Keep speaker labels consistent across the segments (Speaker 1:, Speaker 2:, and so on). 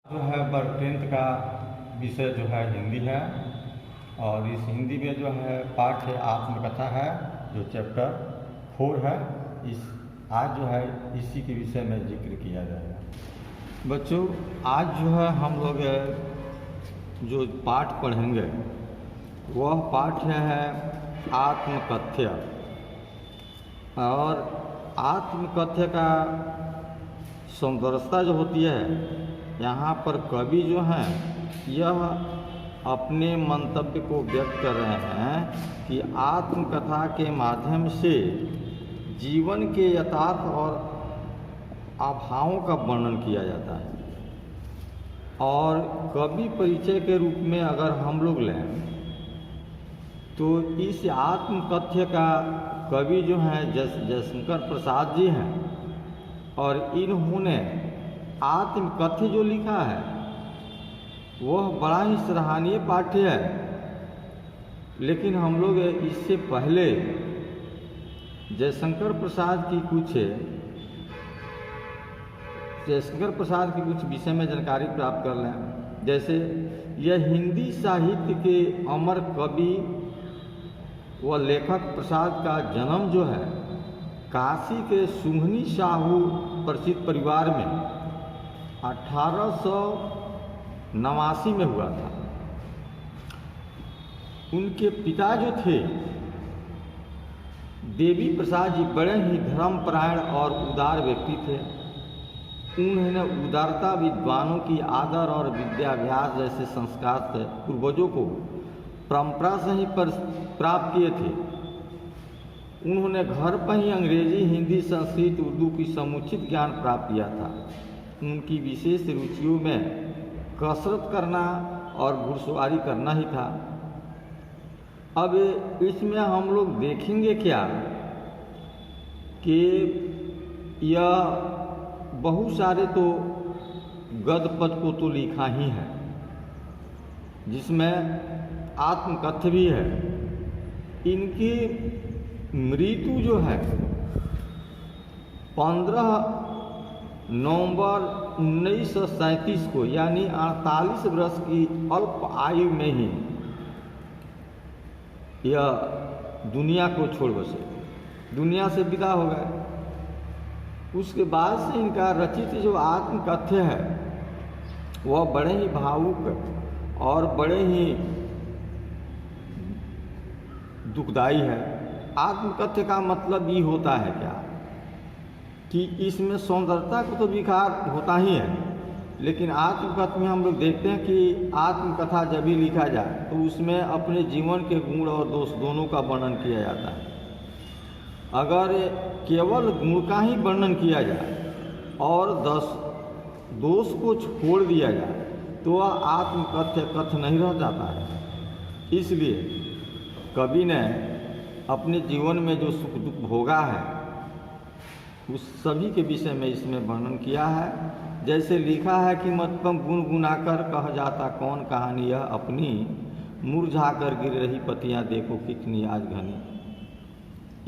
Speaker 1: जो है बर 10th का विषय जो है हिंदी है और इस हिंदी में जो है पाठ है आत्मकथा है जो चैप्टर 4 है। इस आज जो है इसी के विषय में जिक्र किया जाएगा। बच्चों आज जो है हम लोग जो पाठ पढ़ेंगे वह पाठ है आत्मकथ्य। और आत्मकथ्य का सुंदरता जो होती है, यहाँ पर कवि जो हैं यह अपने मंतव्य को व्यक्त कर रहे हैं कि आत्मकथा के माध्यम से जीवन के यथार्थ और अभावों का वर्णन किया जाता है। और कवि परिचय के रूप में अगर हम लोग लें तो इस आत्मकथ्य का कवि जो हैं जयशंकर प्रसाद जी हैं और इन्होंने आत्मकथ्य जो लिखा है वह बड़ा ही सराहनीय पाठ्य है। लेकिन हम लोग इससे पहले जयशंकर प्रसाद की कुछ विषय में जानकारी प्राप्त कर लें। जैसे यह हिंदी साहित्य के अमर कवि व लेखक प्रसाद का जन्म जो है काशी के सुंघनी साहू प्रसिद्ध परिवार में 1889 में हुआ था। उनके पिता जो थे देवी प्रसाद जी बड़े ही धर्मपरायण और उदार व्यक्ति थे। उन्होंने उदारता, विद्वानों की आदर और विद्याभ्यास जैसे संस्कार से पूर्वजों को परंपरा से ही प्राप्त किए थे। उन्होंने घर पर ही अंग्रेजी, हिंदी, संस्कृत, उर्दू की समुचित ज्ञान प्राप्त किया था। उनकी विशेष रुचियों में कसरत करना और घुड़सवारी करना ही था। अब इसमें हम लोग देखेंगे क्या कि यह बहुत सारे तो गद्य पद को तो लिखा ही है जिसमें आत्मकथ्य भी है। इनकी मृत्यु जो है 15 नवंबर 1937 को यानी 48 वर्ष की अल्प आयु में ही यह दुनिया को छोड़ बसे, दुनिया से विदा हो गए। उसके बाद से इनका रचित जो आत्मकथ्य है वह बड़े ही भावुक और बड़े ही दुखदाई है। आत्मकथ्य का मतलब ये होता है क्या कि इसमें सौंदर्यता को तो विकार होता ही है, लेकिन आत्मकथ्य में हम लोग देखते हैं कि आत्मकथा जब भी लिखा जाए तो उसमें अपने जीवन के गुण और दोष दोनों का वर्णन किया जाता है। अगर केवल गुण का ही वर्णन किया जाए और दोष को छोड़ दिया जाए तो वह आत्मकथ्य कथ्य नहीं रह जाता है। इसलिए कवि ने अपने जीवन में जो सुख दुख भोगा है उस सभी के विषय में इसमें वर्णन किया है। जैसे लिखा है कि मतकम गुण गुनाकर कह जाता कौन कहानी यह अपनी, मुरझा कर गिर रही पतियां देखो कितनी आज घनी।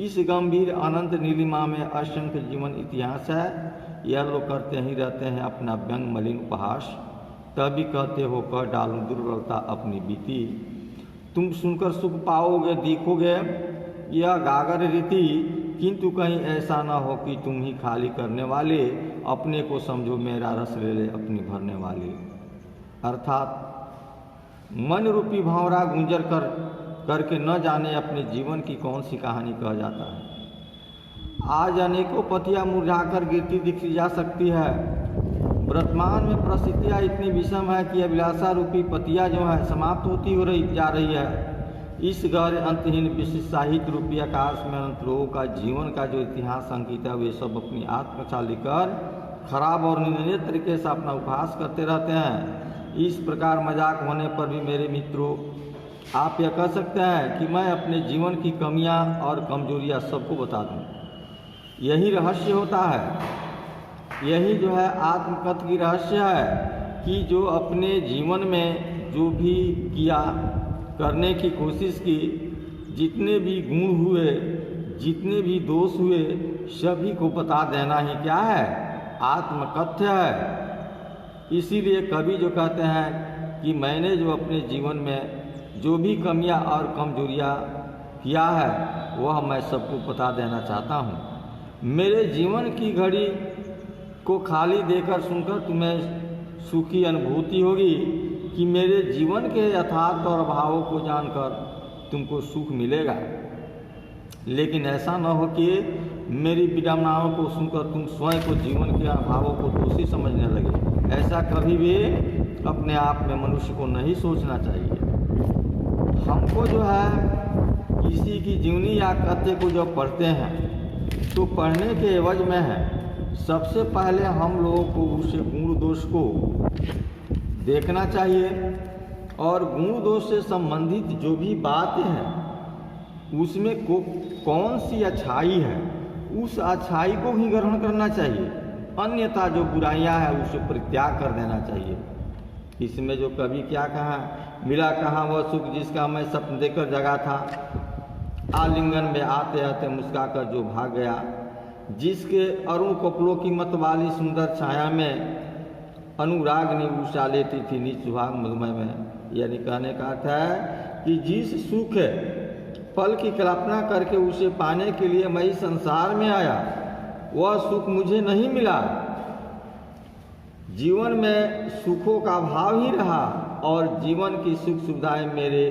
Speaker 1: इस गंभीर अनंत नीलिमा में असंख्य जीवन इतिहास है। यह लोग करते ही रहते हैं अपना व्यंग मलिन उपहास, तभी कहते हो कह डालूं दुर्बलता अपनी बीती। तुम सुनकर सुख पाओगे दिखोगे यह गागर रीति, किंतु कहीं ऐसा न हो कि तुम ही खाली करने वाले अपने को समझो मेरा रस ले ले अपनी भरने वाली। अर्थात मन रूपी भंवरा गुंजर करके न जाने अपने जीवन की कौन सी कहानी कह जाता है। आज अनेकों पतियां मुरझाकर गिरती दिखी जा सकती है। वर्तमान में परिस्थितियाँ इतनी विषम है कि अभिलाषा रूपी पतियां जो है समाप्त होती जा रही है। इस गहरे अंतहीन विशिष्ट साहित्य रूपी आकाश में अनंत लोगों का जीवन का जो इतिहास अंकित है वे सब अपनी आत्मकथा लिखकर खराब और निंदनीय तरीके से अपना उपहास करते रहते हैं। इस प्रकार मजाक होने पर भी मेरे मित्रों आप यह कह सकते हैं कि मैं अपने जीवन की कमियां और कमजोरियां सबको बता दूं। यही रहस्य होता है, यही जो है आत्मकथ्य की रहस्य है कि जो अपने जीवन में जो भी किया, करने की कोशिश की, जितने भी गुण हुए, जितने भी दोष हुए, सभी को बता देना ही क्या है, आत्मकथ्य है। इसीलिए कवि जो कहते हैं कि मैंने जो अपने जीवन में जो भी कमियां और कमजोरियां किया है वह मैं सबको बता देना चाहता हूँ। मेरे जीवन की घड़ी को खाली देकर सुनकर तुम्हें सुख की अनुभूति होगी कि मेरे जीवन के यथार्थ और भावों को जानकर तुमको सुख मिलेगा। लेकिन ऐसा न हो कि मेरी विडंबनाओं को सुनकर तुम स्वयं को जीवन के अभावों को दोषी समझने लगे। ऐसा कभी भी अपने आप में मनुष्य को नहीं सोचना चाहिए। हमको जो है किसी की जीवनी या कथ्य को जब पढ़ते हैं तो पढ़ने के एवज में है सबसे पहले हम लोगों को उससे गुण दोष को देखना चाहिए और गुण दोष से संबंधित जो भी बातें हैं उसमें कौन सी अच्छाई है उस अच्छाई को ही ग्रहण करना चाहिए, अन्यथा जो बुराइयां हैं उसे परित्याग कर देना चाहिए। इसमें जो कवि क्या कहा, मिला कहाँ वह सुख जिसका मैं सपन देकर जगा था, आलिंगन में आते आते मुस्काकर जो भाग गया, जिसके अरुण कपड़ों की मत वाली सुंदर छाया में अनुराग ने उषा लेती थी नीच सुहाग मधुमय में। यानी कहने का अर्थ है कि जिस सुख पल की कल्पना करके उसे पाने के लिए मैं इस संसार में आया वह सुख मुझे नहीं मिला। जीवन में सुखों का भाव ही रहा और जीवन की सुख सुविधाएं मेरे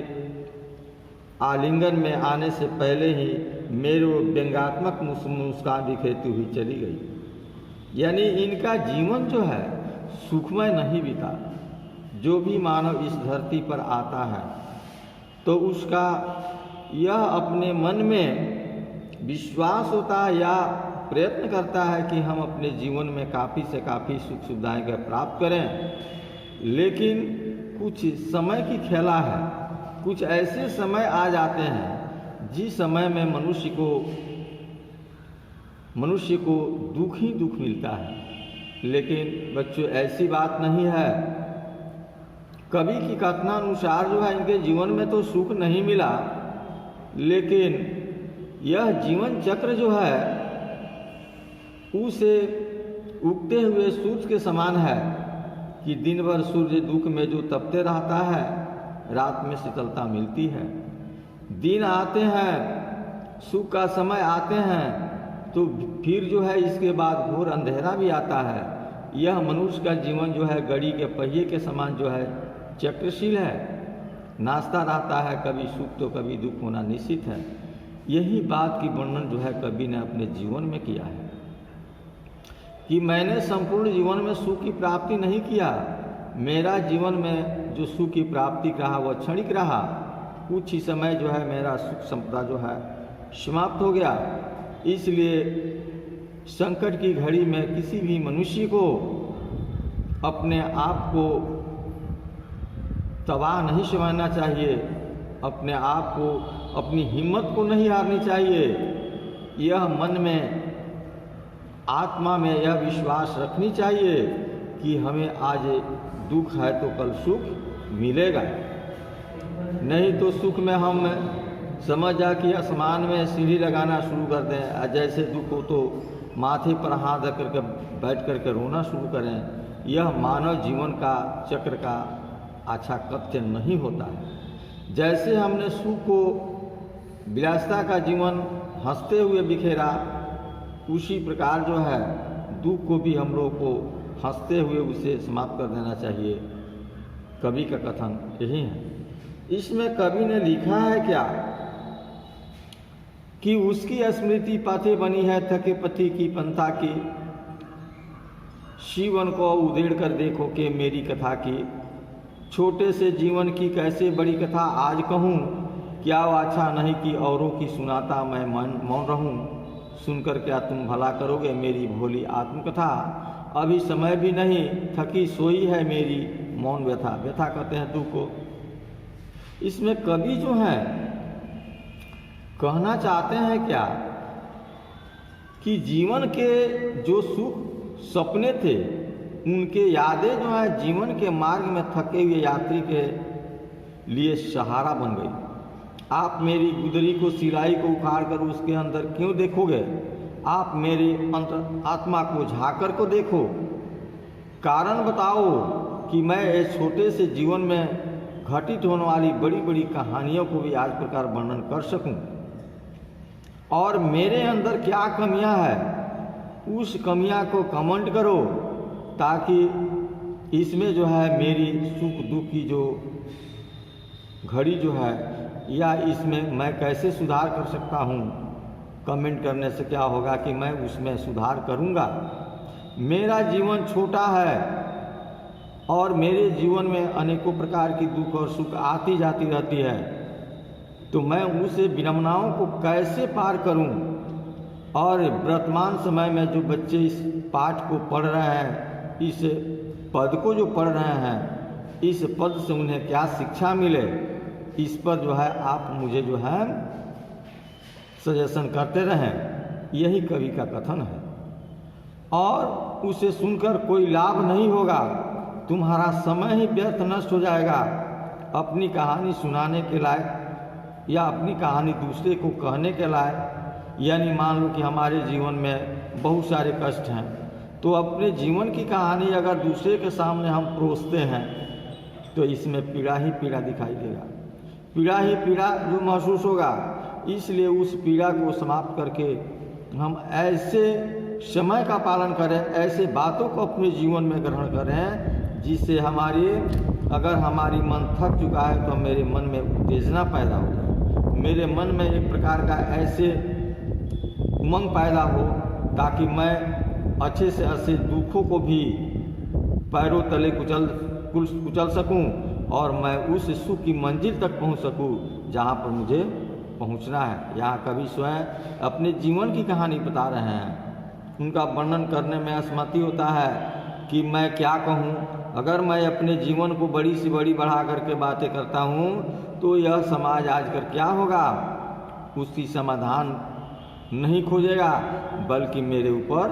Speaker 1: आलिंगन में आने से पहले ही मेरे व्यंग्यात्मक मुस्कान बिखेरती हुई चली गई। यानी इनका जीवन जो है सुखमय नहीं बीता। जो भी मानव इस धरती पर आता है तो उसका यह अपने मन में विश्वास होता है या प्रयत्न करता है कि हम अपने जीवन में काफ़ी से काफ़ी सुख सुविधाएं प्राप्त करें, लेकिन कुछ समय की खेला है। कुछ ऐसे समय आ जाते हैं जिस समय में मनुष्य को दुख ही दुख मिलता है। लेकिन बच्चों ऐसी बात नहीं है। कवि की कथनानुसार जो है इनके जीवन में तो सुख नहीं मिला, लेकिन यह जीवन चक्र जो है उसे उगते हुए सूरज के समान है कि दिन भर सूर्य दुख में जो तपते रहता है, रात में शीतलता मिलती है। दिन आते हैं, सुख का समय आते हैं, तो फिर जो है इसके बाद घोर अंधेरा भी आता है। यह मनुष्य का जीवन जो है घड़ी के पहिए के समान जो है चक्रशील है, नाचता रहता है, कभी सुख तो कभी दुख होना निश्चित है। यही बात की वर्णन जो है कवि ने अपने जीवन में किया है कि मैंने संपूर्ण जीवन में सुख की प्राप्ति नहीं किया। मेरा जीवन में जो सुख की प्राप्ति रहा वह क्षणिक रहा। कुछ ही समय जो है मेरा सुख संपदा जो है समाप्त हो गया। इसलिए संकट की घड़ी में किसी भी मनुष्य को अपने आप को तबाह नहीं समझना चाहिए, अपने आप को, अपनी हिम्मत को नहीं हारनी चाहिए। यह मन में, आत्मा में यह विश्वास रखनी चाहिए कि हमें आज दुख है तो कल सुख मिलेगा। नहीं तो सुख में हम समझ जा कि आसमान में सीढ़ी लगाना शुरू कर दें, जैसे दुख हो तो माथे पर हाथ रख करके बैठ करके रोना शुरू करें। यह मानव जीवन का चक्र का अच्छा कथ्य नहीं होता है। जैसे हमने सुख को, विलासिता का जीवन हंसते हुए बिखेरा, उसी प्रकार जो है दुख को भी हम लोग को हंसते हुए उसे समाप्त कर देना चाहिए। कवि का कथन यही है। इसमें कवि ने लिखा है क्या कि उसकी स्मृति पाथे बनी है थके पथी की पंथा की, जीवन को उधेड़ कर देखो कि मेरी कथा की, छोटे से जीवन की कैसे बड़ी कथा आज कहूँ, क्या वो अच्छा नहीं कि औरों की सुनाता मैं मौन रहूँ, सुनकर क्या तुम भला करोगे मेरी भोली आत्मकथा, अभी समय भी नहीं थकी सोई है मेरी मौन व्यथा। व्यथा कहते हैं दुख को। इसमें कवि जो है कहना चाहते हैं क्या कि जीवन के जो सुख सपने थे उनके यादें जो है जीवन के मार्ग में थके हुए यात्री के लिए सहारा बन गई। आप मेरी गुदरी को, सिलाई को उखाड़ कर उसके अंदर क्यों देखोगे, आप मेरे आत्मा को झाँक कर को देखो। कारण बताओ कि मैं इस छोटे से जीवन में घटित होने वाली बड़ी बड़ी कहानियों को भी आज प्रकार वर्णन कर सकूं। और मेरे अंदर क्या कमियां हैं उस कमियां को कमेंट करो, ताकि इसमें जो है मेरी सुख दुख की जो घड़ी जो है या इसमें मैं कैसे सुधार कर सकता हूँ। कमेंट करने से क्या होगा कि मैं उसमें सुधार करूँगा। मेरा जीवन छोटा है और मेरे जीवन में अनेकों प्रकार की दुख और सुख आती जाती रहती है, तो मैं उसे विडंबनाओं को कैसे पार करूं। और वर्तमान समय में जो बच्चे इस पाठ को पढ़ रहे हैं, इस पद को जो पढ़ रहे हैं, इस पद से उन्हें क्या शिक्षा मिले, इस पर जो है आप मुझे जो है सजेशन करते रहें। यही कवि का कथन है। और उसे सुनकर कोई लाभ नहीं होगा, तुम्हारा समय ही व्यर्थ नष्ट हो जाएगा। अपनी कहानी सुनाने के लायक या अपनी कहानी दूसरे को कहने के लायक, यानी मान लो कि हमारे जीवन में बहुत सारे कष्ट हैं, तो अपने जीवन की कहानी अगर दूसरे के सामने हम परोसते हैं तो इसमें पीड़ा ही पीड़ा दिखाई देगा, पीड़ा ही पीड़ा जो महसूस होगा। इसलिए उस पीड़ा को समाप्त करके हम ऐसे समय का पालन करें, ऐसे बातों को अपने जीवन में ग्रहण करें जिससे अगर हमारी मन थक चुका है तो मेरे मन में उत्तेजना पैदा हो जाए, मेरे मन में एक प्रकार का ऐसे उमंग पैदा हो, ताकि मैं अच्छे से अच्छे दुखों को भी पैरों तले कुचल सकूं और मैं उस सुख की मंजिल तक पहुंच सकूं जहां पर मुझे पहुंचना है। यहाँ कवि स्वयं अपने जीवन की कहानी बता रहे हैं। उनका वर्णन करने में असमति होता है कि मैं क्या कहूँ। अगर मैं अपने जीवन को बड़ी से बड़ी बढ़ा करके बातें करता हूँ तो यह समाज आज कर क्या होगा, उसकी समाधान नहीं खोजेगा, बल्कि मेरे ऊपर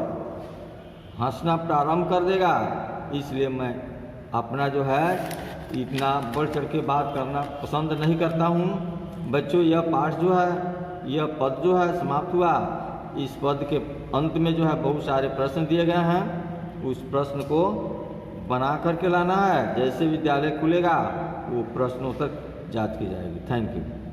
Speaker 1: हंसना प्रारंभ कर देगा। इसलिए मैं अपना जो है इतना बढ़ चढ़ के बात करना पसंद नहीं करता हूँ। बच्चों, यह पाठ जो है, यह पद जो है समाप्त हुआ। इस पद के अंत में जो है बहुत सारे प्रश्न दिए गए हैं। उस प्रश्न को बना करके लाना है। जैसे विद्यालय खुलेगा वो प्रश्नों तक जांच की जाएगी। Thank you.